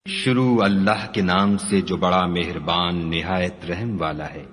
شروع اللہ کے نام سے جو بڑا مہربان نہایت رحم والا ہے۔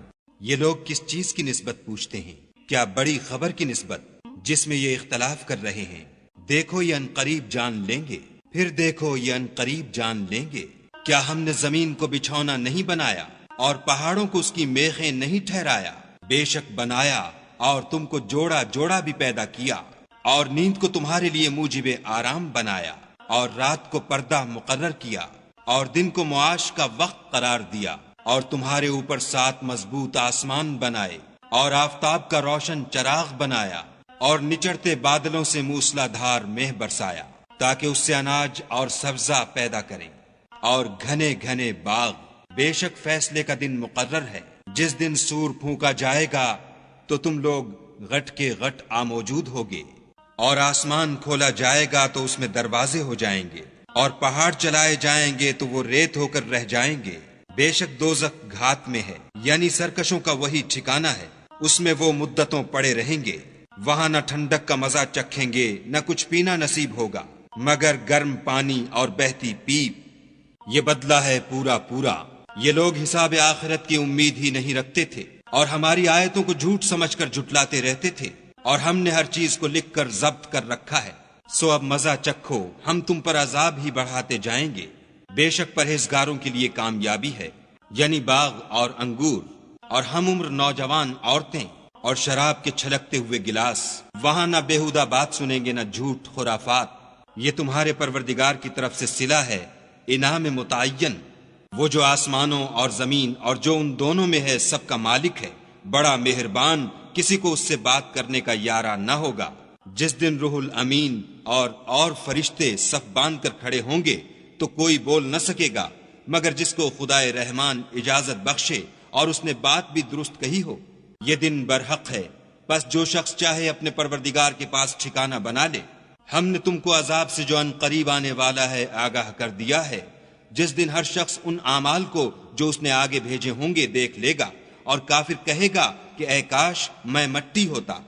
یہ لوگ کس چیز کی نسبت پوچھتے ہیں؟ کیا بڑی خبر کی نسبت جس میں یہ اختلاف کر رہے ہیں؟ دیکھو یہ انقریب جان لیں گے، پھر دیکھو یہ انقریب جان لیں گے۔ کیا ہم نے زمین کو بچھونا نہیں بنایا اور پہاڑوں کو اس کی میخیں نہیں ٹھہرایا؟ بے شک بنایا اور تم کو جوڑا جوڑا بھی پیدا کیا، اور نیند کو تمہارے لیے موجب آرام بنایا، اور رات کو پردہ مقرر کیا، اور دن کو معاش کا وقت قرار دیا، اور تمہارے اوپر 7 مضبوط آسمان بنائے، اور آفتاب کا روشن چراغ بنایا، اور نچڑتے بادلوں سے موسلا دھار مہ برسایا، تاکہ اس سے اناج اور سبزہ پیدا کریں، اور گھنے گھنے باغ۔ بے شک فیصلے کا دن مقرر ہے، جس دن سور پھونکا جائے گا تو تم لوگ غٹ کے غٹ موجود ہوگے، اور آسمان کھولا جائے گا تو اس میں دروازے ہو جائیں گے، اور پہاڑ چلائے جائیں گے تو وہ ریت ہو کر رہ جائیں گے۔ بے شک دوزخ گھات میں ہے، یعنی سرکشوں کا وہی ٹھکانہ ہے، اس میں وہ مدتوں پڑے رہیں گے۔ وہاں نہ ٹھنڈک کا مزہ چکھیں گے، نہ کچھ پینا نصیب ہوگا مگر گرم پانی اور بہتی پیپ۔ یہ بدلہ ہے پورا پورا۔ یہ لوگ حساب آخرت کی امید ہی نہیں رکھتے تھے، اور ہماری آیتوں کو جھوٹ سمجھ کر جھٹلاتے رہتے تھے، اور ہم نے ہر چیز کو لکھ کر ضبط کر رکھا ہے۔ سو اب مزہ چکھو، ہم تم پر عذاب ہی بڑھاتے جائیں گے۔ بے شک پرہیزگاروں کے لیے کامیابی ہے، یعنی باغ اور انگور، اور ہم عمر نوجوان عورتیں، اور شراب کے چھلکتے ہوئے گلاس۔ وہاں نہ بیہودہ بات سنیں گے، نہ جھوٹ خرافات۔ یہ تمہارے پروردگار کی طرف سے صلہ ہے، انعام متعین۔ وہ جو آسمانوں اور زمین اور جو ان دونوں میں ہے سب کا مالک ہے، بڑا مہربان، کسی کو اس سے بات کرنے کا یارہ نہ ہوگا۔ جس دن روح الامین اور فرشتے صف باندھ کر کھڑے ہوں گے تو کوئی بول نہ سکے گا مگر جس کو خدائے رحمان اجازت بخشے اور اس نے بات بھی درست کہی ہو۔ یہ دن برحق ہے، بس جو شخص چاہے اپنے پروردگار کے پاس ٹھکانہ بنا لے۔ ہم نے تم کو عذاب سے جو ان قریب آنے والا ہے آگاہ کر دیا ہے، جس دن ہر شخص ان اعمال کو جو اس نے آگے بھیجے ہوں گے دیکھ لے گا، اور کافر کہے گا کہ اے کاش میں مٹی ہوتا۔